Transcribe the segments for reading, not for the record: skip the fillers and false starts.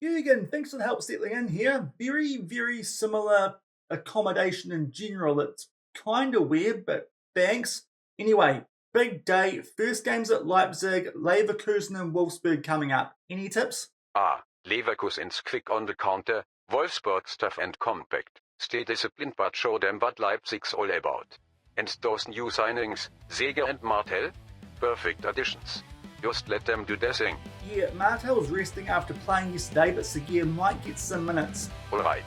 Jürgen, thanks for the help settling in here. Very similar accommodation in general. It's kind of weird, but thanks. Anyway, big day. First games at Leipzig, Leverkusen and Wolfsburg coming up. Any tips? Leverkusen's quick on the counter, Wolfsburg's tough and compact. Stay disciplined but show them what Leipzig's all about. And those new signings, Seger and Martel? Perfect additions. Just let them do their thing. Yeah, Martel's resting after playing yesterday, but Seger might get some minutes. Alright.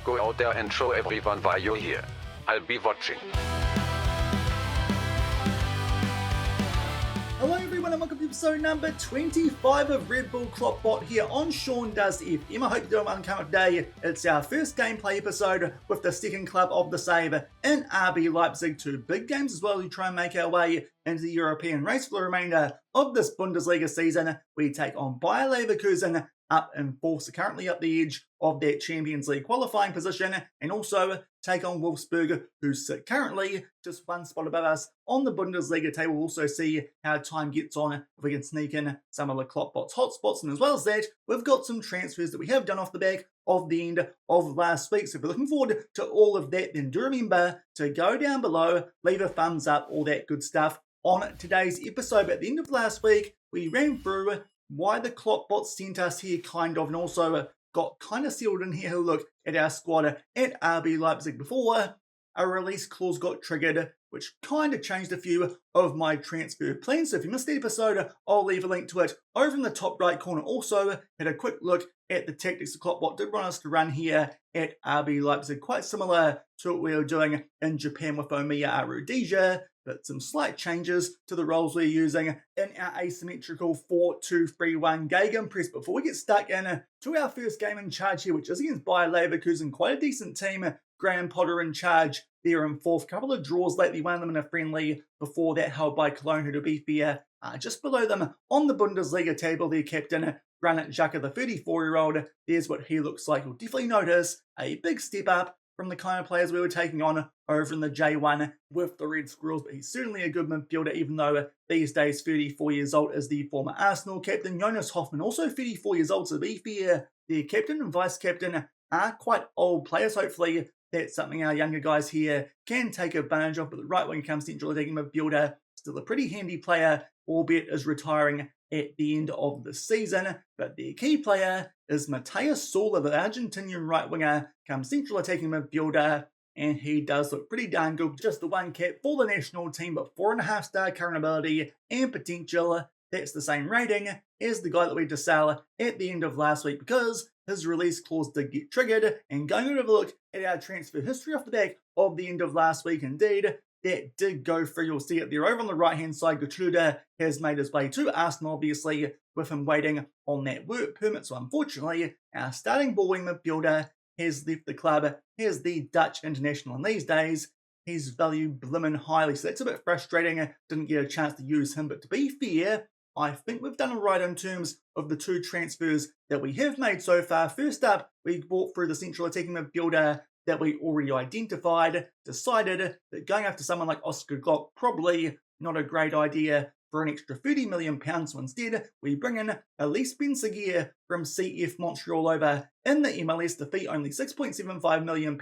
Go out there and show everyone why you're here. I'll be watching. Hello everyone and welcome to episode number 25 of Red Bull KloppBot here on Sean Does FM. I hope you're doing well and come today. It's our first gameplay episode with the second club of the save in RB Leipzig. Two big games as well as we try and make our way into the European race for the remainder of this Bundesliga season. We take on Bayer Leverkusen up in fourth, so currently up the edge of that Champions League qualifying position, and also take on Wolfsburg, who sit currently just one spot above us on the Bundesliga table. We'll also see how time gets on, if we can sneak in some of the KloppBot's hotspots, and as well as that, we've got some transfers that we have done off the back of the end of last week. So if you're looking forward to all of that, then do remember to go down below, leave a thumbs up, all that good stuff on today's episode. But at the end of last week, we ran through why the KloppBot sent us here, kind of, and also got kind of sealed in here. Who look at our squad at RB Leipzig before a release clause got triggered, which kind of changed a few of my transfer plans. So if you missed the episode, I'll leave a link to it over in the top right corner. Also, had a quick look at the tactics the KloppBot did want us to run here at RB Leipzig, quite similar to what we were doing in Japan with Omiya Rhodesia, but some slight changes to the roles we're using in our asymmetrical 4-2-3-1 gegenpress. Before we get stuck in to our first game in charge here, which is against Bayer Leverkusen, quite a decent team. Graham Potter in charge there in fourth. Couple of draws lately, one of them in a friendly before that held by Cologne, who to be fair, just below them on the Bundesliga table. Their captain, Granit Xhaka, the 34-year-old, there's what he looks like. You'll definitely notice a big step up from the kind of players we were taking on over in the J1 with the Red Squirrels, but he's certainly a good midfielder, even though these days 34 years old is the former Arsenal captain. Jonas Hoffman, also 34 years old, so to be fair, the captain and vice captain are quite old players. Hopefully that's something our younger guys here can take advantage of, but the right wing comes central attacking midfielder, still a pretty handy player, albeit is retiring at the end of the season. But their key player is Matheus Sola, the Argentinian right winger, comes central attacking midfielder, and he does look pretty darn good. Just the one cap for the national team, but 4.5-star current ability and potential. That's the same rating as the guy that we had to sell at the end of last week because his release clause did get triggered. And going to have a look at our transfer history off the back of the end of last week, indeed, that did go through. You'll see it there over on the right-hand side. Gertrude has made his way to Arsenal, obviously, with him waiting on that work permit. So unfortunately, our starting ball wing midfielder has left the club. He's the Dutch international, and these days, he's valued blimmin' highly. So that's a bit frustrating. Didn't get a chance to use him. But to be fair, I think we've done it right in terms of the two transfers that we have made so far. First up, we brought through the central attacking midfielder that we already identified, decided that going after someone like Oscar Glock probably not a great idea for an extra £30 million. So instead, we bring in Elise Benseguer from CF Montreal over in the MLS. The fee only £6.75 million.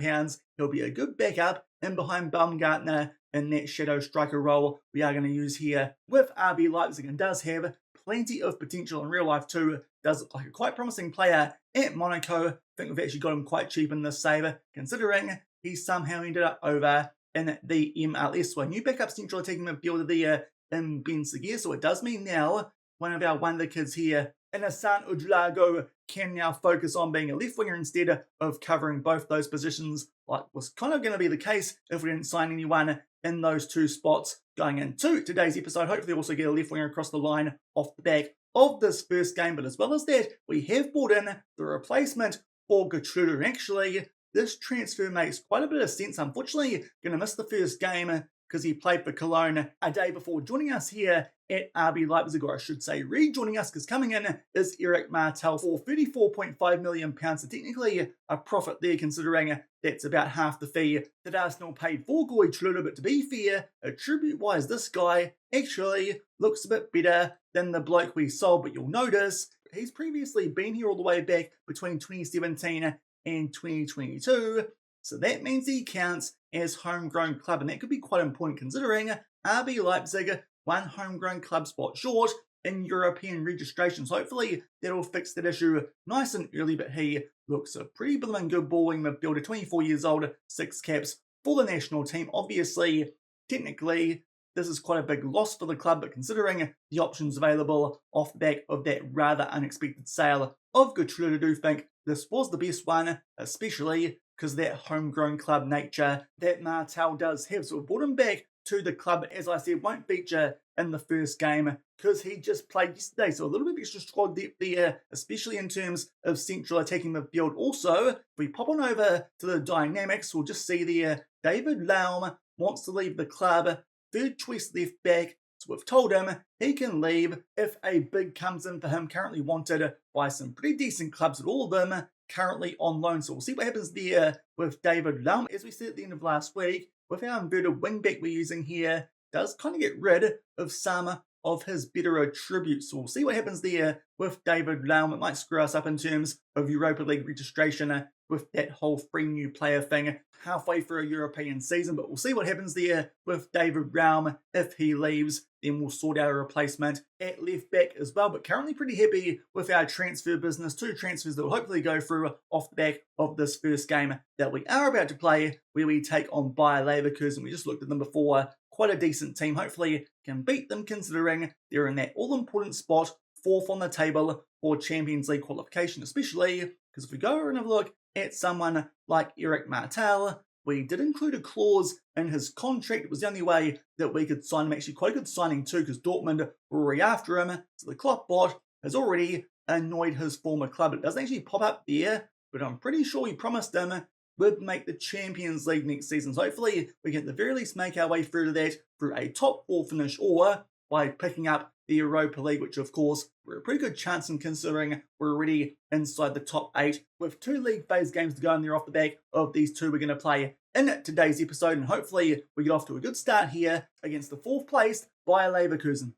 He'll be a good backup in behind Baumgartner in that shadow striker role we are going to use here with RB Leipzig, and does have plenty of potential in real life too. Does look like a quite promising player at Monaco. I think we've actually got him quite cheap in this save, considering he somehow ended up over in the MLS. So a new backup central attacking midfielder there in Benseguer. So it does mean now one of our wonder kids here, Inasan Ujulago, can now focus on being a left winger instead of covering both those positions, like was kind of going to be the case if we didn't sign anyone in those two spots going into today's episode. Hopefully also get a left winger across the line off the back of this first game. But as well as that, we have brought in the replacement for Gertrude. And actually, this transfer makes quite a bit of sense. Unfortunately, going to miss the first game because he played for Cologne a day before joining us here at RB Leipzig, or I should say rejoining us, because coming in is Eric Martel for £34.5 million. So technically a profit there, considering that's about half the fee that Arsenal paid for Goy Truda. But to be fair, attribute-wise, this guy actually looks a bit better than the bloke we sold. But you'll notice he's previously been here all the way back between 2017 and 2022, so that means he counts as homegrown club, and that could be quite important considering RB Leipzig, one homegrown club spot short in European registration. So hopefully that'll fix that issue nice and early, but he looks a pretty blooming good balling midfielder, 24 years old, 6 caps for the national team. Obviously, technically, this is quite a big loss for the club, but considering the options available off the back of that rather unexpected sale of Gertrude, I do think this was the best one, especially because of that homegrown club nature that Martel does have. So we brought him back to the club, as I said, won't feature in the first game because he just played yesterday, so a little bit of extra squad depth there, especially in terms of central attacking midfield. Also, if we pop on over to the dynamics, we'll just see there David Laum wants to leave the club, third choice left back, so we've told him he can leave if a bid comes in for him, currently wanted by some pretty decent clubs, and all of them currently on loan. So we'll see what happens there with David Laum. As we said at the end of last week, with our inverted wingback we're using here, does kind of get rid of some of his better attributes. So we'll see what happens there with David Laum. It might screw us up in terms of Europa League registration with that whole free new player thing halfway through a European season, but we'll see what happens there with David Laum. If he leaves, then we'll sort out a replacement at left back as well, but currently pretty happy with our transfer business. 2 transfers that will hopefully go through off the back of this first game that we are about to play, where we take on Bayer Leverkusen. We just looked at them before, quite a decent team, hopefully can beat them considering they're in that all-important spot, 4th on the table for Champions League qualification, especially because if we go and have a look at someone like Eric Martel, we did include a clause in his contract. It was the only way that we could sign him. Actually, quite a good signing too, because Dortmund were already after him. So the KloppBot has already annoyed his former club. It doesn't actually pop up there, but I'm pretty sure he promised him would make the Champions League next season. So hopefully we can at the very least make our way through to that through a top 4 finish, or by picking up the Europa League, which of course we're a pretty good chance in considering we're already inside the top 8 with 2 league phase games to go in there off the back of these 2 we're going to play in today's episode, and hopefully we get off to a good start here against the 4th placed Bayer Leverkusen.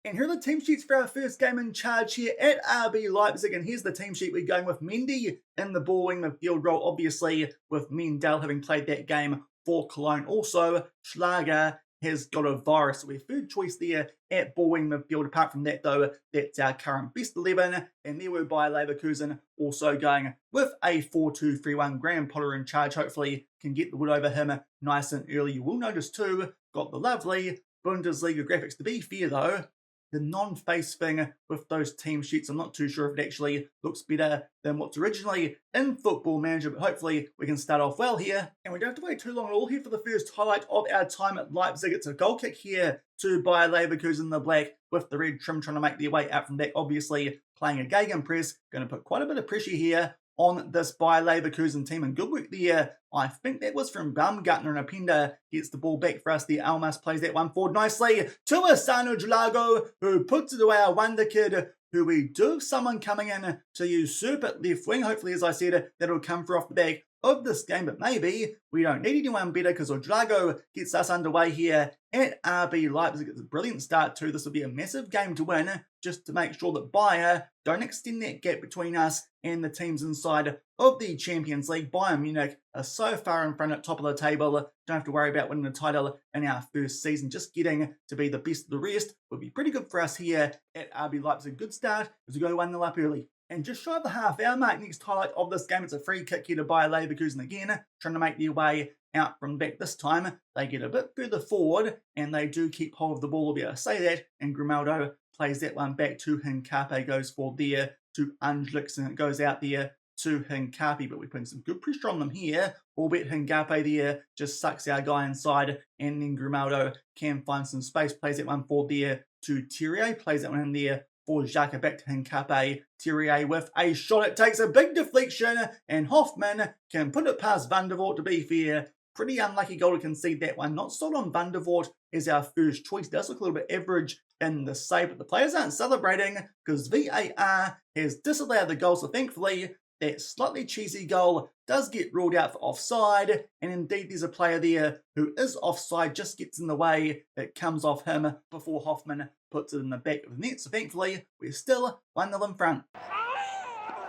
And here are the team sheets for our first game in charge here at RB Leipzig, and here's the team sheet. We're going with Mendy in the ball-wing midfield role, obviously with Mendel having played that game for Cologne. Also, Schlager has got a virus, so we're third choice there at ball-wing midfield. Apart from that though, that's our current best 11, and there we're Bayer Leverkusen also going with a 4-2-3-1. Graham Potter in charge, hopefully can get the wood over him nice and early. You will notice too, got the lovely Bundesliga graphics. To be fair though, the non-face thing with those team sheets, I'm not too sure if it actually looks better than what's originally in Football Manager, but hopefully we can start off well here. And we don't have to wait too long at all here for the first highlight of our time at Leipzig. It's a goal kick here to Bayer Leverkusen in the black, with the red trim trying to make their way out from back, obviously playing a gegenpress. Going to put quite a bit of pressure here on this Bayer Leverkusen team, and good work there. I think that was from Baumgartner, and Openda gets the ball back for us there. Almas plays that one forward nicely to Asano Jalago, who puts it away. Our wonder kid, who we do have someone coming in to usurp at left wing. Hopefully, as I said, that'll come for off the back of this game, but maybe we don't need anyone better because Ojlago gets us underway here at RB Leipzig. It's a brilliant start too. This will be a massive game to win, just to make sure that Bayer don't extend that gap between us and the teams inside of the Champions League. Bayern Munich are so far in front at top of the table. Don't have to worry about winning the title in our first season. Just getting to be the best of the rest would be pretty good for us here at RB Leipzig. Good start as we go 1-0 up early. And just shy of the half-hour mark, next highlight of this game, it's a free kick here to Bayer Leverkusen again, trying to make their way out from back. This time, they get a bit further forward, and they do keep hold of the ball. I'll be able to say that, and Grimaldo plays that one back to Hincapié, goes for there to Angelix, and it goes out there to Hincapié, but we're putting some good pressure on them here, albeit Hincapié there just sucks our guy inside, and then Grimaldo can find some space, plays that one forward there to Thierry, plays that one in there for Xhaka, back to Hincapié. Thierry with a shot. It takes a big deflection, and Hoffman can put it past Van der Voort. To be fair, pretty unlucky goal to concede that one. Not sold on Van der Voort as our first choice. Does look a little bit average in the save, but the players aren't celebrating because VAR has disallowed the goal. So thankfully, that slightly cheesy goal does get ruled out for offside, and indeed there's a player there who is offside, just gets in the way. It comes off him before Hoffman puts it in the back of the net. So thankfully, we're still 1-0 in front.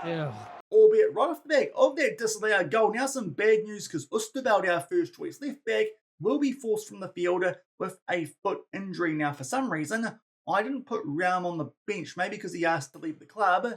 Yeah. Albeit right off the back of that disallowed goal. Now some bad news because Oosterwelde, our first choice left back, will be forced from the field with a foot injury. Now for some reason, I didn't put Raum on the bench, maybe because he asked to leave the club.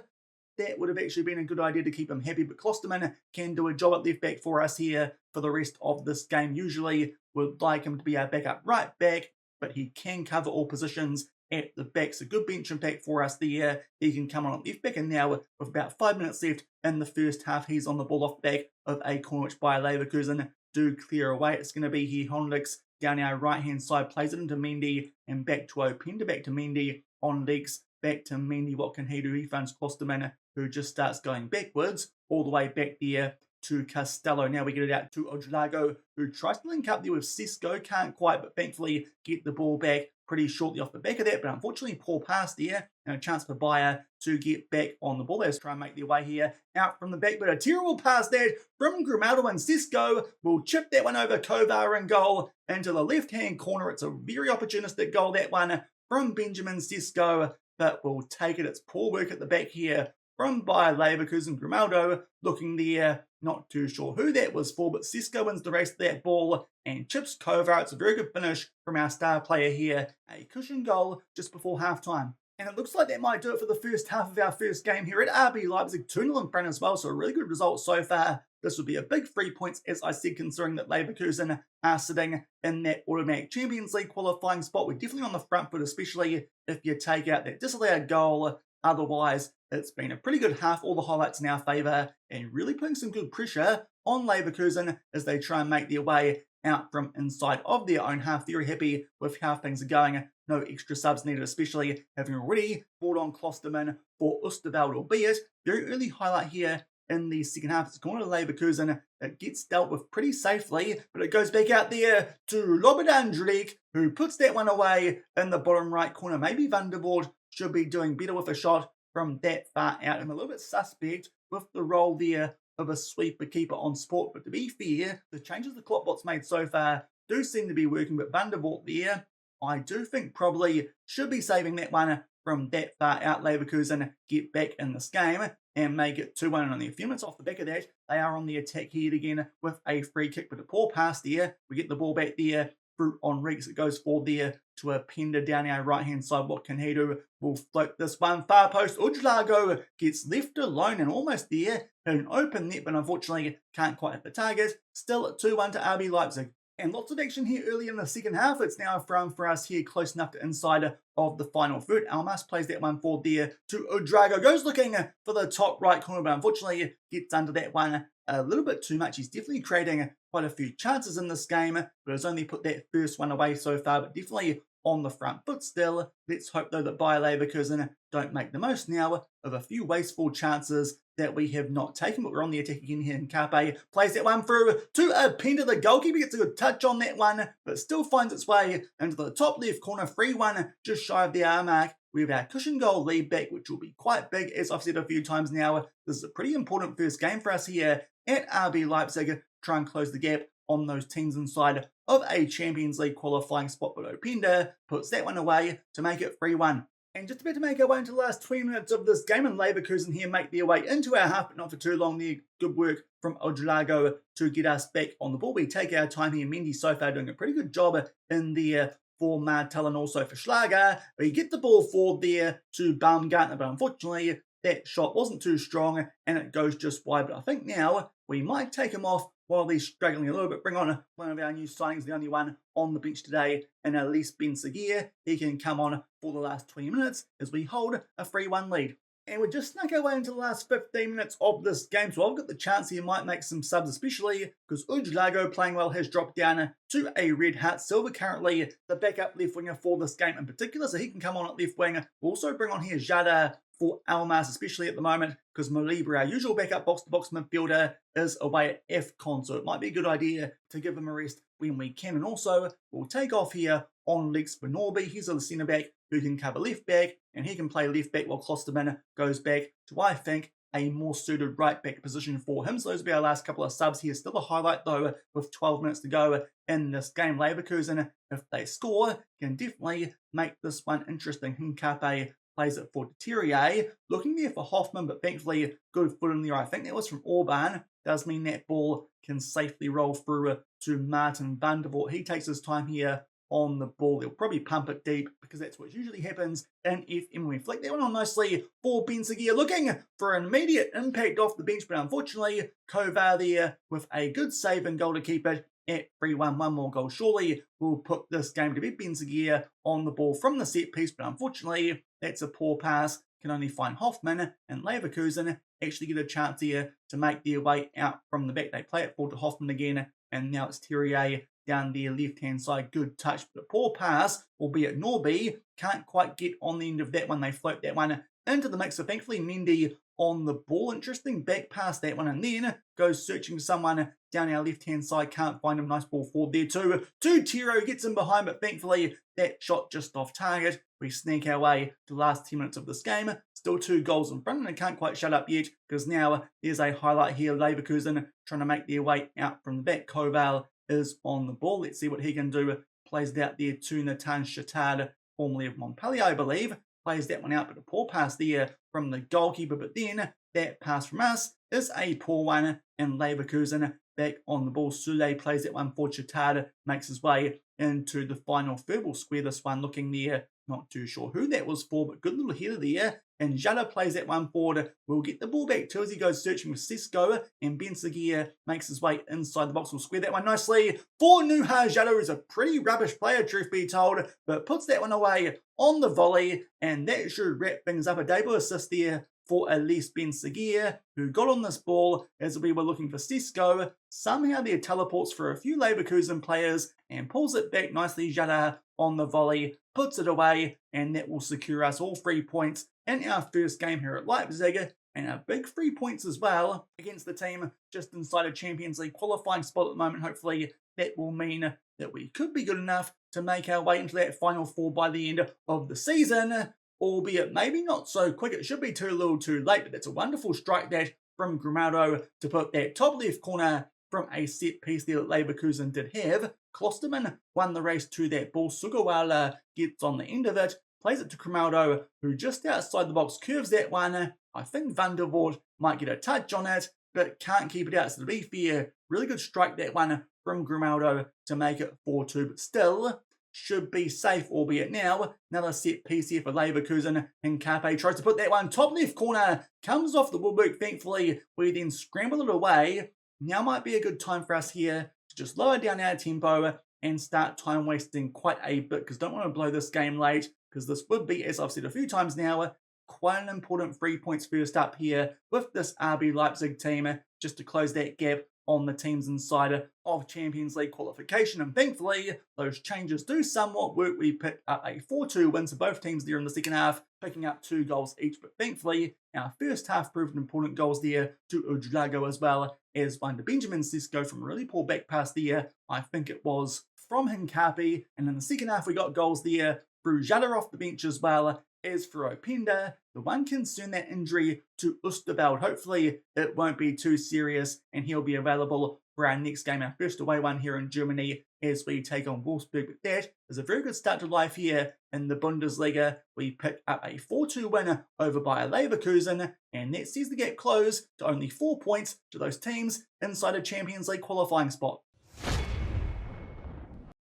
That would have actually been a good idea to keep him happy, but Klosterman can do a job at left back for us here for the rest of this game. Usually would like him to be our backup right back, but he can cover all positions at the back. So good bench impact for us there. He can come on at left back, and now with about 5 minutes left in the first half, he's on the ball off the back of a corner which Bayer Leverkusen do clear away. It's going to be here Honlix down our right-hand side, plays it into Mendy and back to Openda, back to Mendy, Honlix, back to Mendy. What can he do? He finds Klosterman, who just starts going backwards, all the way back there to Costello. Now we get it out to Ojlago, who tries to link up there with Cisco, can't quite, but thankfully get the ball back pretty shortly off the back of that, but unfortunately poor pass there, and a chance for Bayer to get back on the ball. Let's try and make their way here out from the back, but a terrible pass there from Grimaldo, and Cisco will chip that one over Kovar in goal into the left-hand corner. It's a very opportunistic goal, that one from Benjamin Cisco, but we'll take it. It's poor work at the back here from Bayer Leverkusen. Grimaldo looking there, not too sure who that was for, but Cisco wins the race to that ball and chips Kovar. It's a very good finish from our star player here. A cushion goal just before halftime. And it looks like that might do it for the first half of our first game here at RB Leipzig. 2-0 in front as well, so a really good result so far. This would be a big 3 points, as I said, considering that Leverkusen are sitting in that automatic Champions League qualifying spot. We're definitely on the front foot, especially if you take out that disallowed goal. Otherwise, it's been a pretty good half, all the highlights in our favour, and really putting some good pressure on Leverkusen as they try and make their way out from inside of their own half. Very happy with how things are going. No extra subs needed, especially having already brought on Klosterman for Oosterwelde, albeit very early highlight here in the second half. It's a corner to Leverkusen. It gets dealt with pretty safely, but it goes back out there to Lobodan Drake, who puts that one away in the bottom right corner. Maybe Van der Voort should be doing better with a shot from that far out. I'm a little bit suspect with the role there of a sweeper keeper on sport, but to be fair, the changes the KloppBot's made so far do seem to be working, but Van der Voort there, I do think probably should be saving that one from that far out. Leverkusen get back in this game and make it 2-1, and only a few minutes off the back of that, they are on the attack here again with a free kick, but a poor pass there. We get the ball back there through Enrique. It goes forward there to Openda down our right-hand side. What can he do? We'll float this one far post. Ujlago gets left alone and almost there. An open net, but unfortunately can't quite hit the target. Still at 2-1 to RB Leipzig. And lots of action here early in the second half. It's now a throw for us here, close enough to inside of the final third. Almas plays that one forward there to Udrago. Goes looking for the top right corner, but unfortunately gets under that one a little bit too much. He's definitely creating quite a few chances in this game, but has only put that first one away so far, but definitely on the front foot still. Let's hope, though, that Bayer Leverkusen don't make the most now of a few wasteful chances that we have not taken, but we're on the attack again here, and Carpe plays that one through to Openda. The goalkeeper gets a good touch on that one, but still finds its way into the top left corner. 3-1, just shy of the hour mark. We have our cushion goal lead back, which will be quite big. As I've said a few times now, this is a pretty important first game for us here at RB Leipzig. Try and close the gap on those teams inside of a Champions League qualifying spot, but Openda puts that one away to make it 3-1. And just about to make our way into the last 20 minutes of this game, and Leverkusen here make their way into our half, but not for too long there. Good work from Ojlago to get us back on the ball. We take our time here. Mendy so far doing a pretty good job in there for Martel and also for Schlager. We get the ball forward there to Baumgartner, but unfortunately that shot wasn't too strong and it goes just wide. But I think now we might take him off while he's struggling a little bit. Bring on one of our new signings, the only one on the bench today, and Elise Ben Seguir. He can come on for the last 20 minutes as we hold a 3-1 lead. And we just snuck our way into the last 15 minutes of this game, so I've got the chance here might make some subs, especially because Ujlago, playing well, has dropped down to a red hat. Silva currently the backup left winger for this game in particular, so he can come on at left wing. We'll also bring on here Jada for Almas, especially at the moment, because Malibra, our usual backup box-to-box midfielder, is away at AFCON, so it might be a good idea to give him a rest when we can. And also, we'll take off here on Lex Benorbi. He's a centre-back who can cover left-back, and he can play left-back while Klosterman goes back to, I think, a more suited right back position for him. So those will be our last couple of subs here. Still a highlight though, with 12 minutes to go in this game. Leverkusen, if they score, can definitely make this one interesting. Hincape plays it for Deterrier. Looking there for Hoffman, but thankfully good foot in there. I think that was from Orban. Does mean that ball can safely roll through to Martin van der Voort. He takes his time here on the ball. He'll probably pump it deep because that's what usually happens in FM. We flick that one on nicely for Benzigia, looking for an immediate impact off the bench, but unfortunately Kovar there with a good save and goal to keep it at 3-1. One more goal surely will put this game to bed. Benzigia on the ball from the set piece, but unfortunately that's a poor pass. Can only find Hoffman, and Leverkusen actually get a chance here to make their way out from the back. They play it forward to Hoffman again, and now it's Terrier down the left-hand side. Good touch, but a poor pass, albeit Norby can't quite get on the end of that one. They float that one into the mix. So thankfully Mendy on the ball. Interesting back pass that one, and then goes searching for someone down our left-hand side. Can't find him. Nice ball forward there too. Tiro gets him behind, but thankfully that shot just off target. We sneak our way to the last 10 minutes of this game. Still 2 goals in front, and I can't quite shut up yet because now there's a highlight here. Leverkusen trying to make their way out from the back. Koval is on the ball. Let's see what he can do. Plays it out there to Nathan Chattard, formerly of Montpellier, I believe. Plays that one out, but a poor pass there from the goalkeeper. But then that pass from us is a poor one, and Leverkusen back on the ball. Sule plays that one for Chattard, makes his way into the final third. We'll square this one looking there. Not too sure who that was for, but good little header there. And Jada plays that one forward. We'll get the ball back too as he goes searching for Cisco. And Benzigia makes his way inside the box. We'll square that one nicely for Nuha. Jada, who's a pretty rubbish player, truth be told, but puts that one away on the volley. And that should wrap things up. A debut assist there for Elise Benzigia, who got on this ball as we were looking for Cisco. Somehow there teleports for a few Leverkusen players and pulls it back nicely. Jada on the volley, puts it away, and that will secure us all 3 points in our first game here at Leipzig, and a big 3 points as well against the team just inside a Champions League qualifying spot at the moment. Hopefully that will mean that we could be good enough to make our way into that final 4 by the end of the season, albeit maybe not so quick. It should be too little too late, but it's a wonderful strike that from Grimaldo to put that top left corner from a set piece there that Leverkusen did have. Klosterman won the race to that ball. Sugawala gets on the end of it, plays it to Grimaldo, who just outside the box curves that one. I think Van der Voort might get a touch on it, but can't keep it out. So to be fair, really good strike that one from Grimaldo to make it 4-2, but still should be safe, albeit now. Another set piece here for Leverkusen, and Carpe tries to put that one top left corner, comes off the woodwork. Thankfully, we then scramble it away. Now might be a good time for us here to just lower down our tempo and start time wasting quite a bit, because don't want to blow this game late, because this would be, as I've said a few times now, quite an important 3 points first up here with this RB Leipzig team, just to close that gap on the teams inside of Champions League qualification. And thankfully, those changes do somewhat work. We picked up a 4-2 win, so both teams there in the second half, picking up 2 goals each. But thankfully, our first half proved important goals there to Udrago, as well as one to Benjamin Sesko from a really poor back pass there. I think it was from Hincapi. And in the second half, we got goals there through Jada off the bench as well as for Openda. The one concern, that injury to Oosterveld. Hopefully it won't be too serious and he'll be available for our next game, our first away one here in Germany as we take on Wolfsburg. But that is a very good start to life here in the Bundesliga. We picked up a 4-2 win over Bayer Leverkusen, and that sees the gap close to only 4 points to those teams inside a Champions League qualifying spot.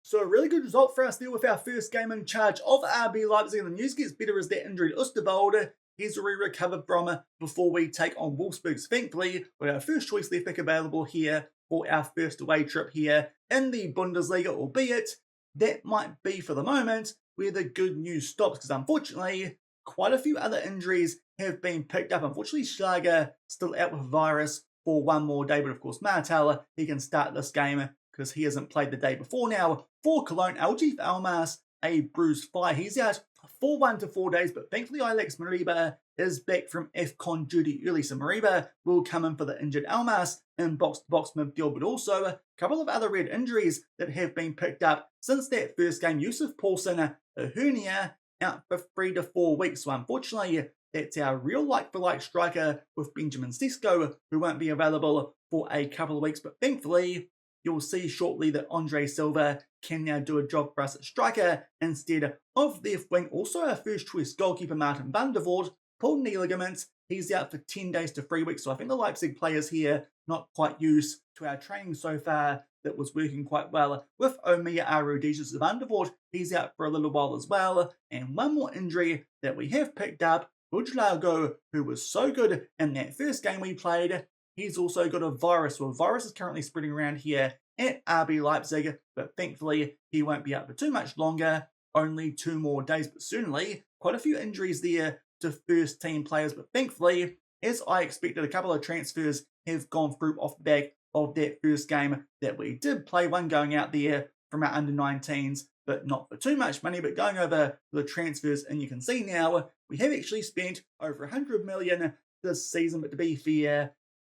So a really good result for us there with our first game in charge of RB Leipzig. And the news gets better as that injury to Oosterwolde he's already recovered from before we take on Wolfsburg. Thankfully, we're our first choice left back available here for our first away trip here in the Bundesliga, albeit that might be for the moment where the good news stops, because unfortunately quite a few other injuries have been picked up. Unfortunately, Schlager still out with virus for one more day, but of course Martel, he can start this game because he hasn't played the day before. Now, for Cologne, Aljif Almas, a bruised thigh. He's out for 1 to 4 days, but thankfully Alex Mariba is back from AFCON duty early. So Mariba will come in for the injured Almas in box-to-box midfield, but also a couple of other red injuries that have been picked up since that first game. Yusuf Paulsen, a hernia, out for 3 to 4 weeks. So unfortunately, That's our real like-for-like striker with Benjamin Sesko, who won't be available for a couple of weeks, but thankfully, you'll see shortly that Andre Silva can now do a job for us at striker instead of left wing. Also, our first choice goalkeeper Martin van der Voort pulled knee ligaments. He's out for 10 days to 3 weeks, so I think the Leipzig players here not quite used to our training so far. That was working quite well with Omiya Arudis van der Voort. He's out for a little while as well. And one more injury that we have picked up, Ujlago, who was so good in that first game we played. He's also got a virus. Well, virus is currently spreading around here at RB Leipzig, but thankfully he won't be out for too much longer. Only 2 more days, but certainly quite a few injuries there to first team players. But thankfully, as I expected, a couple of transfers have gone through off the back of that first game that we did play, one going out there from our under-19s, but not for too much money. But going over the transfers, and you can see now we have actually spent over 100 million this season. But to be fair,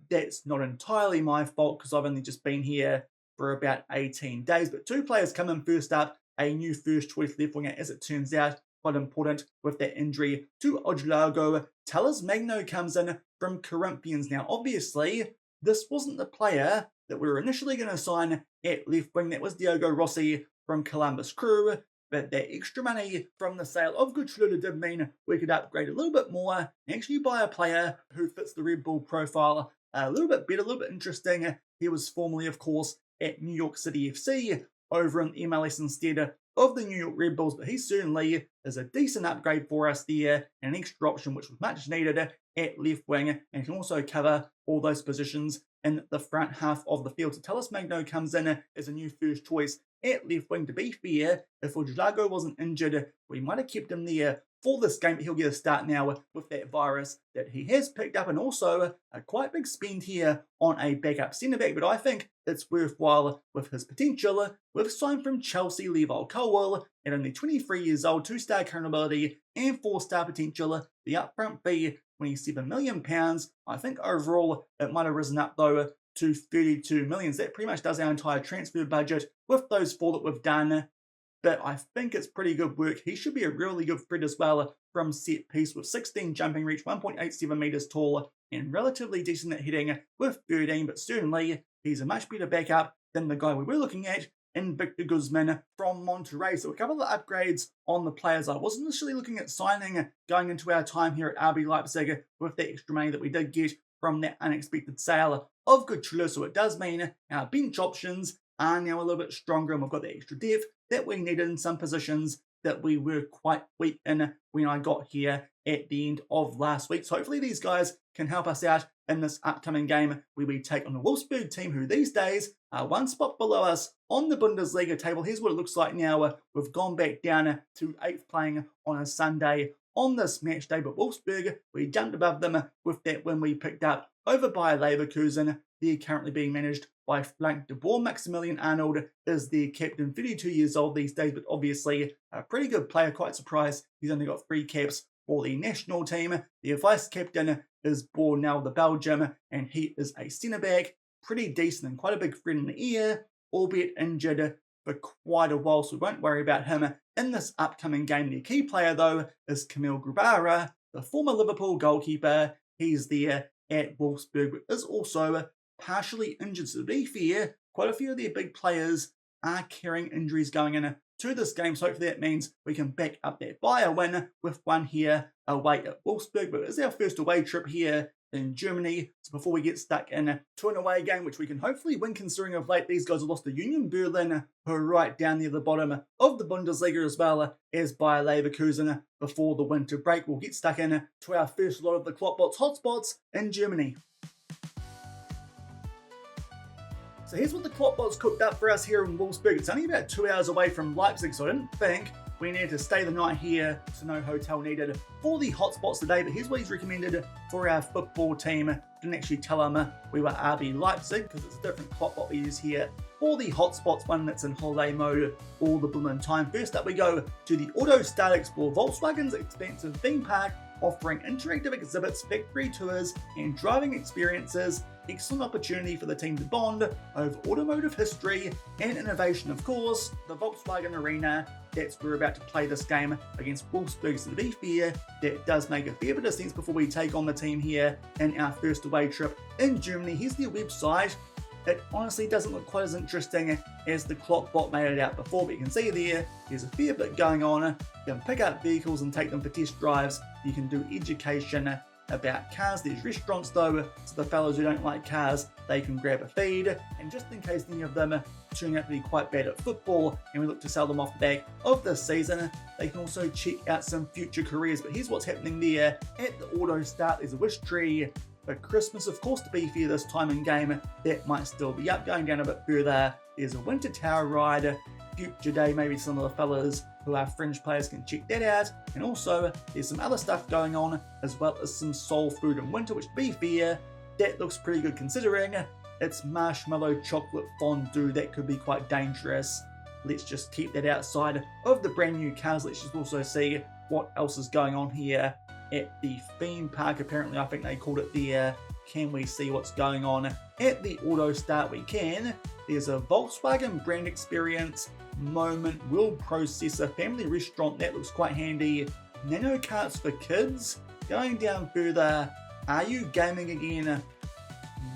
that's not entirely my fault because I've only just been here for about 18 days. But 2 players come in first up, a new first choice left winger, as it turns out, quite important with that injury to Ojlago. Talis Magno comes in from Corinthians. Now, obviously, this wasn't the player that we were initially going to sign at left wing. That was Diogo Rossi from Columbus Crew. But that extra money from the sale of Gutschuler did mean we could upgrade a little bit more and actually buy a player who fits the Red Bull profile a little bit better, a little bit interesting. He was formerly, of course, at New York City FC over in MLS instead of the New York Red Bulls, but he certainly is a decent upgrade for us there and an extra option which was much needed at left wing and can also cover all those positions in the front half of the field. So Talis Magno comes in as a new first choice at left wing. To be fair, if Ojlago wasn't injured, we might have kept him there for this game, but he'll get a start now with that virus that he has picked up, and also a quite big spend here on a backup centre-back, but I think it's worthwhile with his potential. We've signed from Chelsea Levi Colwill at only 23 years old, 2-star current ability and 4-star potential. The upfront fee, £27 million. I think overall it might have risen up though to 32 million. So that pretty much does our entire transfer budget with those 4 that we've done. But I think it's pretty good work. He should be a really good threat as well from set piece with 16 jumping reach, 1.87 metres tall, and relatively decent at heading with 13. But certainly, he's a much better backup than the guy we were looking at in Victor Guzman from Monterrey. So a couple of upgrades on the players I wasn't initially looking at signing going into our time here at RB Leipzig with the extra money that we did get from that unexpected sale of Gutschuler. So it does mean our bench options are now a little bit stronger, and we've got the extra depth that we needed in some positions that we were quite weak in when I got here at the end of last week. So hopefully these guys can help us out in this upcoming game where we take on the Wolfsburg team, who these days are 1 spot below us on the Bundesliga table. Here's what it looks like now. We've gone back down to 8th playing on a Sunday on this match day, but Wolfsburg, we jumped above them with that win we picked up over Bayer Leverkusen. They're currently being managed by Frank de Boer. Maximilian Arnold is their captain, 32 years old these days, but obviously a pretty good player. Quite surprised he's only got 3 caps for the national team. Their vice captain is Bornell, the Belgium, and he is a centre-back. Pretty decent and quite a big threat in the air, albeit injured for quite a while, so we won't worry about him in this upcoming game. The key player, though, is Kamil Grabara, the former Liverpool goalkeeper. He's there at Wolfsburg, but is also partially injured. So to be fair, quite a few of their big players are carrying injuries going into this game. So hopefully that means we can back up that Bayer win with one here away at Wolfsburg. But it's our first away trip here in Germany. So before we get stuck in to an away game, which we can hopefully win, considering of late these guys have lost to Union Berlin, who are right down near the bottom of the Bundesliga, as well as Bayer Leverkusen before the winter break. We'll get stuck in to our first lot of the KloppBot's hotspots in Germany. So here's what the KloppBot's cooked up for us here in Wolfsburg. It's only about 2 hours away from Leipzig, so I didn't think we needed to stay the night here, so no hotel needed for the hotspots today. But here's what he's recommended for our football team. Didn't actually tell him we were RB Leipzig, because it's a different KloppBot we use here for the hotspots, one that's in holiday mode all the blooming time. First up we go to the Auto Start Explore, Volkswagen's expansive theme park offering interactive exhibits, factory tours, and driving experiences. Excellent opportunity for the team to bond over automotive history and innovation, of course. The Volkswagen Arena, that's where we're about to play this game against Wolfsburg, so to be fair, that does make a fair bit of sense before we take on the team here in our first away trip in Germany. Here's their website. It honestly doesn't look quite as interesting as the KloppBot made it out before, but you can see there's a fair bit going on. You can pick up vehicles and take them for test drives. You can do education about cars. There's restaurants though, so the fellows who don't like cars, they can grab a feed. And just in case any of them turn out to be quite bad at football and we look to sell them off the back of this season, they can also check out some future careers. But here's what's happening there. At the auto start, there's a wish tree for Christmas, of course, to be fair this time in game. That might still be up. Going down a bit further, there's a winter tower ride. Future day, maybe some of the fellas who are fringe players can check that out. And also, there's some other stuff going on, as well as some soul food in winter, which to be fair, that looks pretty good considering it's marshmallow chocolate fondue. That could be quite dangerous. Let's just keep that outside of the brand new cars. Let's just also see what else is going on here at the theme park. Apparently, I think they called it there. Can we see what's going on at the auto start? We can. There's a Volkswagen brand experience moment, wheel processor, family restaurant. That looks quite handy. Nano carts for kids. Going down further, are you gaming again?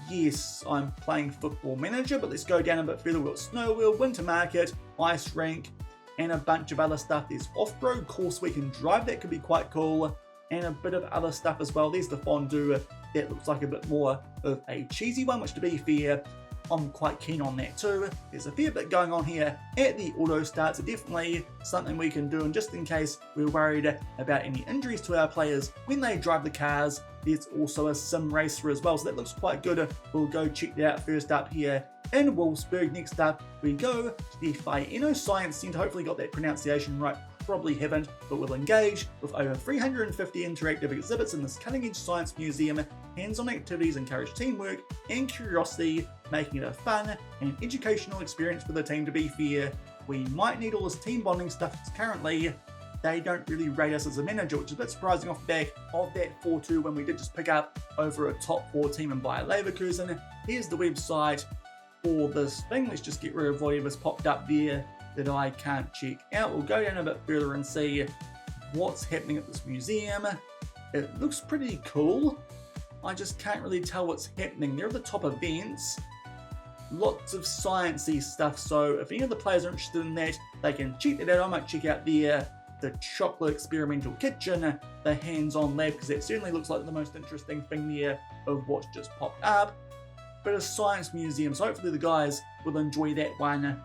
Yes, I'm playing Football Manager, but let's go down a bit further. We've got Snow Wheel, Winter Market, Ice Rink, and a bunch of other stuff. There's off-road course we can drive. That could be quite cool. And a bit of other stuff as well. There's the fondue. That looks like a bit more of a cheesy one, which to be fair, I'm quite keen on that too. There's a fair bit going on here at the auto start, so definitely something we can do. And just in case we're worried about any injuries to our players when they drive the cars, there's also a sim racer as well, so that looks quite good. We'll go check that out first up here in Wolfsburg. Next up, we go to the Faeno Science Centre. Hopefully got that pronunciation right. Probably haven't, but we'll engage with over 350 interactive exhibits in this cutting-edge science museum. Hands-on activities encourage teamwork and curiosity, making it a fun and educational experience for the team. To be fair, we might need all this team bonding stuff because currently they don't really rate us as a manager, which is a bit surprising off the back of that 4-2 when we did just pick up over a top 4 team in Bayer Leverkusen. Here's the website for this thing. Let's just get rid of whatever's popped up there that I can't check out. We'll go down a bit further and see what's happening at this museum. It looks pretty cool. I just can't really tell what's happening. There are the top events. Lots of sciencey stuff, so if any of the players are interested in that, they can check that out. I might check out the chocolate experimental kitchen, the hands-on lab, because that certainly looks like the most interesting thing there of what's just popped up. But a science museum, so hopefully the guys will enjoy that one.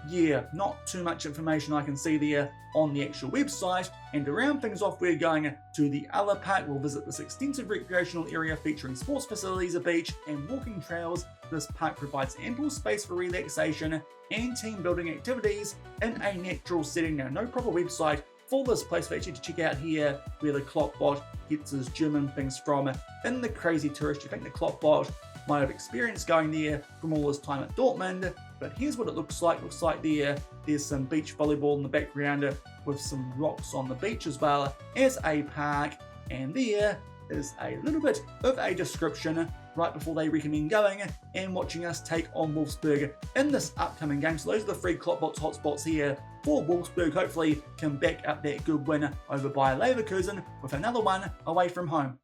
Yeah, not too much information I can see there on the actual website. And to round things off, we're going to the other park. We'll visit this extensive recreational area featuring sports facilities, a beach, and walking trails. This park provides ample space for relaxation and team building activities in a natural setting. Now, no proper website for this place, but actually to check out here where the KloppBot gets his German things from in the Crazy Tourist. You think the KloppBot might have experience going there from all his time at Dortmund, but here's what it looks like. Looks like there's some beach volleyball in the background with some rocks on the beach as well as a park, and there is a little bit of a description right before they recommend going and watching us take on Wolfsburg in this upcoming game. So those are the 3 KloppBot's hotspots here for Wolfsburg. Hopefully can back up that good win over Bayer Leverkusen with another one away from home.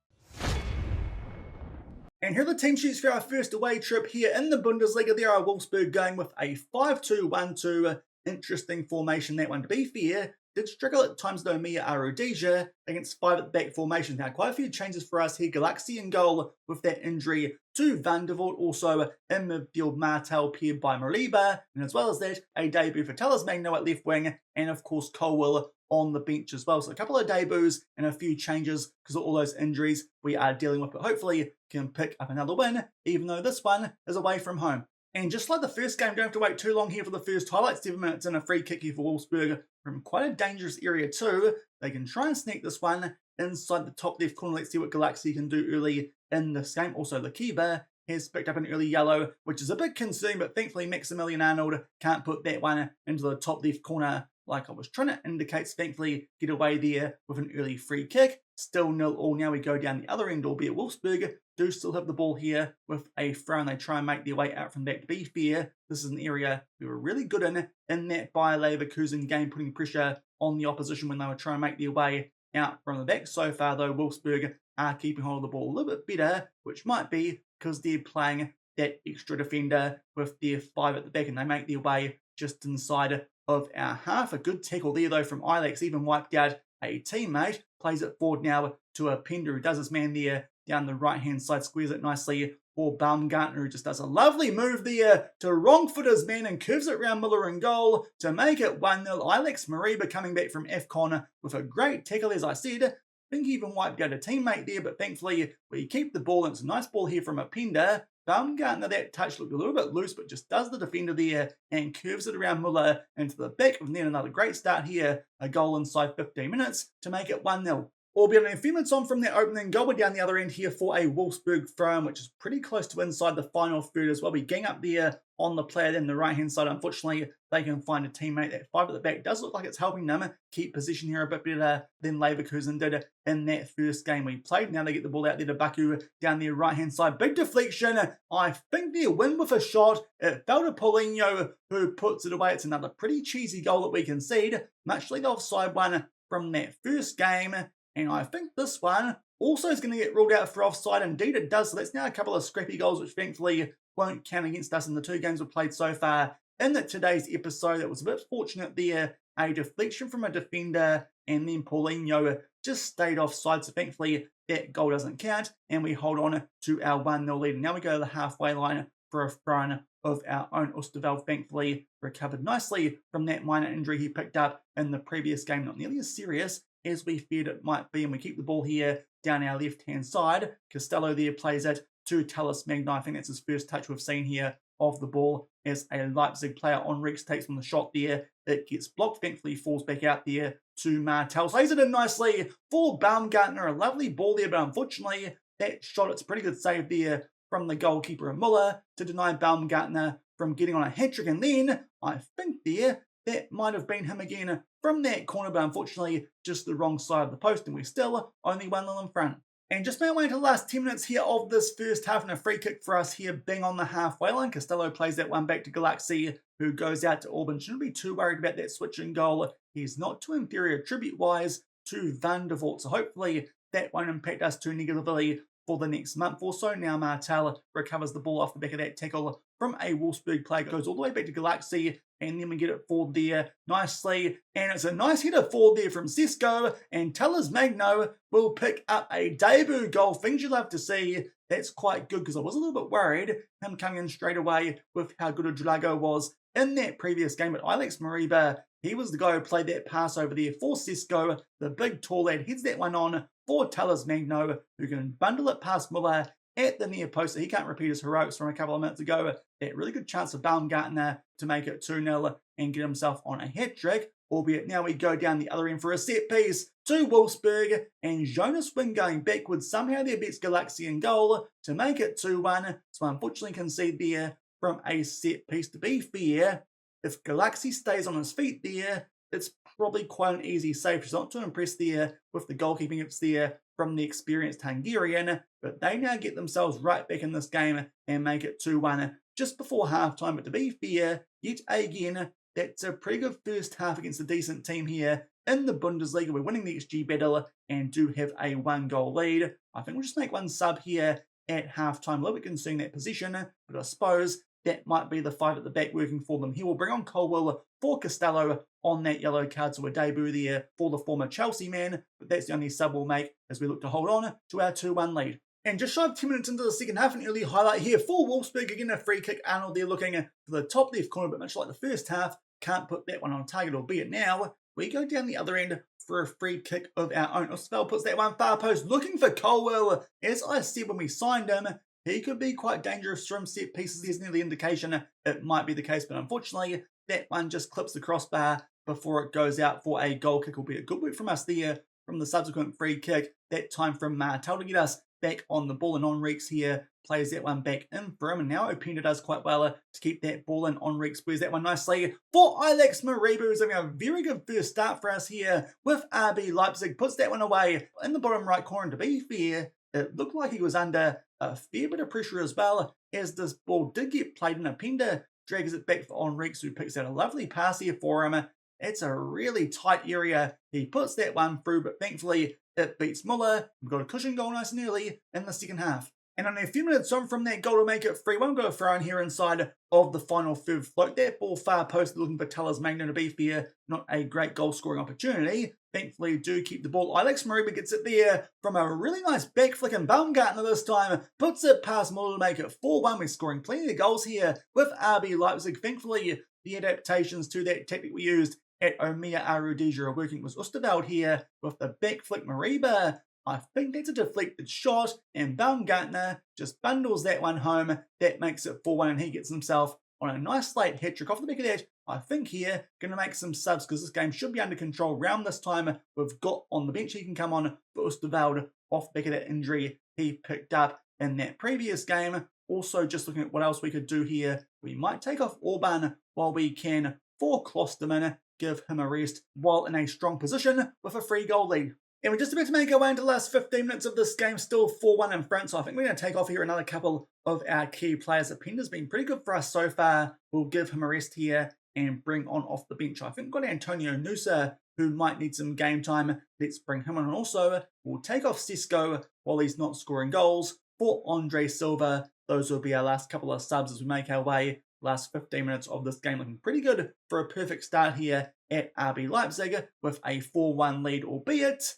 And here are the team sheets for our first away trip here in the Bundesliga. There are Wolfsburg going with a 5-2-1-2. Interesting formation, that one. To be fair, did struggle at times though Mia Rhodesia against 5 at the back formation. Now, quite a few changes for us here. Galaxy in goal with that injury to Van der Voort. Also in midfield, Martel paired by Mariba. And as well as that, a debut for Talas Magno at left wing. And of course, Colwell on the bench as well. So a couple of debuts and a few changes because of all those injuries we are dealing with. But hopefully can pick up another win, even though this one is away from home. And just like the first game, don't have to wait too long here for the first highlight. 7 minutes and a free kick here for Wolfsburg from quite a dangerous area too. They can try and sneak this one inside the top left corner. Let's see what Galaxy can do early in this game. Also, Lakiba has picked up an early yellow, which is a bit concerning, but thankfully Maximilian Arnold can't put that one into the top left corner like I was trying to indicate, thankfully get away there with an early free kick. Still 0-0. Now we go down the other end, albeit Wolfsburg do still have the ball here with a throw, and they try and make their way out from back. To be fair, this is an area we were really good in that Bayer Leverkusen game, putting pressure on the opposition when they were trying to make their way out from the back. So far, though, Wolfsburg are keeping hold of the ball a little bit better, which might be because they're playing that extra defender with their 5 at the back, and they make their way just inside of our half. A good tackle there, though, from Ilex, even wiped out a teammate. Plays it forward now to a Pender, who does his man there down the right-hand side, squares it nicely for Baumgartner, who just does a lovely move there to wrong-foot his man and curves it around Muller in goal to make it 1-0. Ilex Mariba coming back from AFCON with a great tackle, as I said. I think he even wiped out a teammate there, but thankfully we keep the ball, and it's a nice ball here from a Pender. Baumgartner, that touch looked a little bit loose, but just does the defender there and curves it around Muller into the back of net. Another great start here, a goal inside 15 minutes to make it 1-0. Albeit a few minutes on from their opening goal, we're down the other end here for a Wolfsburg throw-in, which is pretty close to inside the final third as well. We gang up there on the player then the right-hand side. Unfortunately, they can find a teammate. That 5 at the back does look like it's helping them keep position here a bit better than Leverkusen did in that first game we played. Now they get the ball out there to Baku down the right-hand side. Big deflection. I think they'll win with a shot. It fell to Paulinho, who puts it away. It's another pretty cheesy goal that we concede, much like the offside one from that first game. And I think this one also is going to get ruled out for offside. Indeed it does. So that's now a couple of scrappy goals, which thankfully won't count against us in the 2 games we've played so far in today's episode. It was a bit fortunate there. A deflection from a defender, and then Paulinho just stayed offside. So thankfully that goal doesn't count, and we hold on to our 1-0 lead. And now we go to the halfway line for a throw-in of our own. Osterveld thankfully recovered nicely from that minor injury he picked up in the previous game. Not nearly as serious as we feared it might be, and we keep the ball here down our left-hand side. Costello there plays it to Tallis Magno. I think that's his first touch we've seen here of the ball as a Leipzig player on Rex takes from the shot there. It gets blocked, thankfully falls back out there to Martel. Plays it in nicely for Baumgartner. A lovely ball there, but unfortunately that shot, it's a pretty good save there from the goalkeeper of Muller to deny Baumgartner from getting on a hat-trick. And then I think there that might have been him again from that corner, but unfortunately just the wrong side of the post, and we're still only 1-0 in front. And just made our way into the last 10 minutes here of this first half, and a free kick for us here being on the halfway line. Costello plays that one back to Galaxy, who goes out to Orban. Shouldn't be too worried about that switching goal. He's not too inferior attribute-wise to Van der Vaart, so hopefully that won't impact us too negatively for the next month or so. Now Martel recovers the ball off the back of that tackle from a Wolfsburg player, goes all the way back to Galaxy, and then we get it forward there nicely, and it's a nice header forward there from Sesko, and Tallis Magno will pick up a debut goal. Things you love to see. That's quite good, because I was a little bit worried him coming in straight away with how good a Drago was in that previous game. But Ilex Mariba, he was the guy who played that pass over there for Sesko. The big tall lad heads that one on for Tallis Magno, who can bundle it past Muller at the near post, so he can't repeat his heroics from a couple of minutes ago. That really good chance of Baumgartner to make it 2-0 and get himself on a hat-trick, albeit now we go down the other end for a set piece to Wolfsburg, and Jonas Wing going backwards somehow there beats Galaxy in goal to make it 2-1. So unfortunately concede there from a set piece. To be fair, if Galaxy stays on his feet there, it's probably quite an easy save. She's not too impressed there with the goalkeeping. It's there from the experienced Hungarian, but they now get themselves right back in this game and make it 2-1 just before halftime. But to be fair, yet again, that's a pretty good first half against a decent team here in the Bundesliga. We're winning the XG battle and do have a 1-goal lead. I think we'll just make one sub here at halftime. A little bit concerning that position, but I suppose that might be the 5 at the back working for them. He will bring on Colwell for Costello on that yellow card, so a debut there for the former Chelsea man, but that's the only sub we'll make as we look to hold on to our 2-1 lead. And just shy of 10 minutes into the second half, an early highlight here for Wolfsburg. Again, a free kick. Arnold there looking for the top left corner, but much like the first half, can't put that one on target, albeit now we go down the other end for a free kick of our own. Osterveld puts that one far post, looking for Colwell. As I said when we signed him, he could be quite dangerous from set pieces. There's nearly indication it might be the case, but unfortunately, that one just clips the crossbar before it goes out for a goal kick. Will be a good work from us there from the subsequent free kick, that time from Martel to get us back on the ball, and Enriquez here plays that one back in for him, and now Openda does quite well to keep that ball in. Enriquez squares that one nicely for Alex Mariba, who's having a very good first start for us here with RB Leipzig, puts that one away in the bottom right corner. To be fair, it looked like he was under a fair bit of pressure as well, as this ball did get played in. Openda drags it back for Enriquez, who picks out a lovely pass here for him. It's a really tight area. He puts that one through, but thankfully it beats Muller. We've got a cushion goal nice and early in the second half. And only a few minutes on from that goal to make it 3-1, got a throw in here inside of the final third float. That ball far post looking for Tellers Magno. To be fair, not a great goal scoring opportunity. Thankfully, do keep the ball. Alex Mariba gets it there from a really nice back flick, and Baumgartner this time puts it past Muller to make it 4-1. We're scoring plenty of goals here with RB Leipzig. Thankfully, the adaptations to that tactic we used at Omiya Arudija are working. With Osterwald here with the back flick. Mariba, I think that's a deflected shot, and Baumgartner just bundles that one home. That makes it 4-1, and he gets himself on a nice late hat-trick. Off the back of that, I think here, going to make some subs because this game should be under control round this time. We've got on the bench, he can come on for Osterwald off the back of that injury he picked up in that previous game. Also, just looking at what else we could do here, we might take off Orban while we can for Klosterman, give him a rest while in a strong position with a 3-goal lead. And we're just about to make our way into the last 15 minutes of this game, still 4-1 in front, so I think we're going to take off here another couple of our key players. Openda's been pretty good for us so far. We'll give him a rest here and bring on off the bench. I think we've got Antonio Nusa, who might need some game time. Let's bring him on. And also, we'll take off Sesko while he's not scoring goals for Andre Silva. Those will be our last couple of subs as we make our way. Last 15 minutes of this game looking pretty good for a perfect start here at RB Leipzig with a 4-1 lead, albeit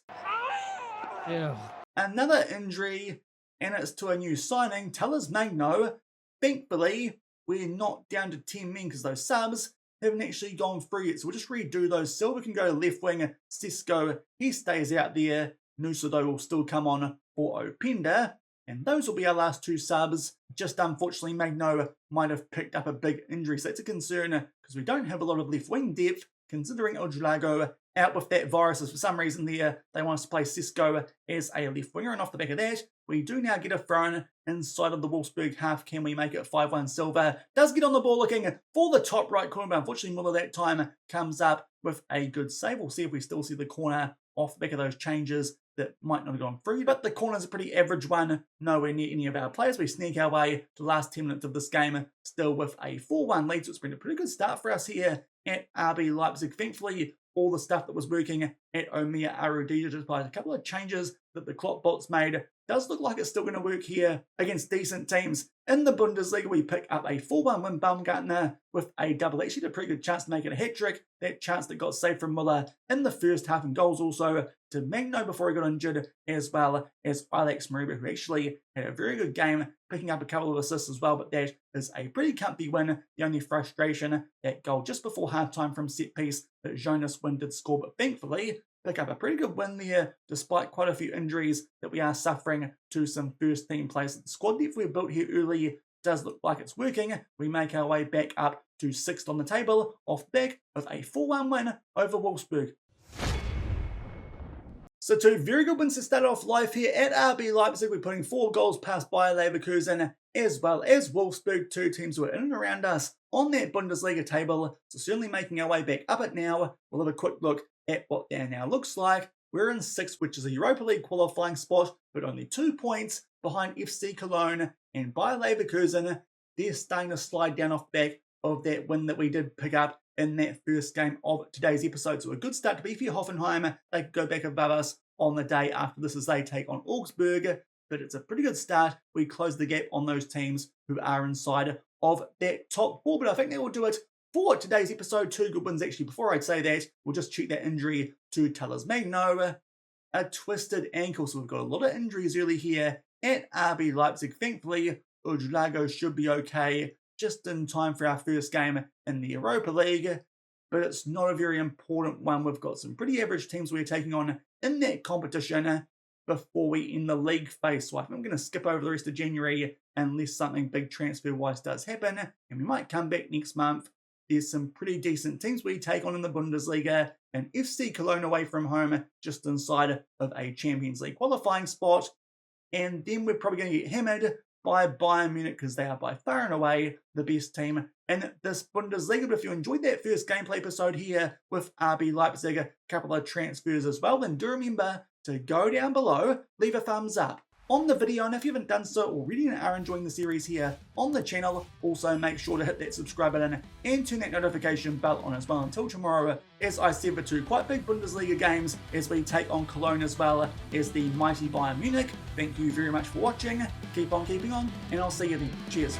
another injury, and it's to a new signing, Tellers Magno. Thankfully, we're not down to 10 men because those subs haven't actually gone through yet, so we'll just redo those. Silva can go to left wing, Sesko, he stays out there. Nusa, though, will still come on for Openda. And those will be our last two subs. Just unfortunately, Magno might have picked up a big injury, so that's a concern because we don't have a lot of left wing depth, considering Ojulago out with that virus. For some reason there, they want us to play Sesko as a left winger, and off the back of that, we do now get a thrown inside of the Wolfsburg half. Can we make it 5-1? Silva does get on the ball looking for the top right corner, but unfortunately Muller that time comes up with a good save. We'll see if we still see the corner off the back of those changes that might not have gone through, but the corner's a pretty average one, nowhere near any of our players. We sneak our way to the last 10 minutes of this game, still with a 4-1 lead, so it's been a pretty good start for us here at RB Leipzig. Thankfully, all the stuff that was working at Omiya Arudija, just by a couple of changes that the KloppBot's made, does look like it's still going to work here against decent teams. In the Bundesliga, we pick up a 4-1 win. Baumgartner with a double. Actually had a pretty good chance to make it a hat-trick. That chance that got saved from Muller in the first half, and goals also to Magno before he got injured, as well as Alex Mariba, who actually had a very good game, picking up a couple of assists as well, but that is a pretty comfy win. The only frustration, that goal just before halftime from set piece that Jonas Wind did score, but thankfully pick up a pretty good win there, despite quite a few injuries that we are suffering to some first team players. The squad depth we built here early does look like it's working. We make our way back up to 6th on the table, off the back of a 4-1 win over Wolfsburg. So two very good wins to start off life here at RB Leipzig. We're putting 4 goals past Bayer Leverkusen as well as Wolfsburg, two teams who are in and around us on that Bundesliga table. So certainly making our way back up it now. We'll have a quick look at what that now looks like. We're in 6th, which is a Europa League qualifying spot, but only 2 points behind FC Cologne and Bayer Leverkusen. They're starting to slide down off back of that win that we did pick up in that first game of today's episode. So a good start to be for Hoffenheim. They could go back above us on the day after this as they take on Augsburg, but it's a pretty good start. We close the gap on those teams who are inside of that top 4, but I think that will do it for today's episode. 2 good wins actually. Before I'd say that, we'll just check that injury to Tellers Magno, a twisted ankle. So we've got a lot of injuries early here at RB Leipzig. Thankfully, Ojulago should be okay, just in time for our first game in the Europa League, but it's not a very important one. We've got some pretty average teams we're taking on in that competition before we end the league phase. So I think I'm going to skip over the rest of January unless something big transfer-wise does happen, and we might come back next month. There's some pretty decent teams we take on in the Bundesliga, and FC Cologne away from home, just inside of a Champions League qualifying spot. and then we're probably going to get hammered by Bayern Munich because they are by far and away the best team in this Bundesliga. But if you enjoyed that first gameplay episode here with RB Leipzig, a couple of transfers as well, then do remember to go down below, leave a thumbs up on the video, and if you haven't done so already and are enjoying the series here on the channel, also make sure to hit that subscribe button and turn that notification bell on as well. Until tomorrow, as I said, for two quite big Bundesliga games as we take on Cologne as well as the mighty Bayern Munich. Thank you very much for watching, keep on keeping on, and I'll see you then. Cheers.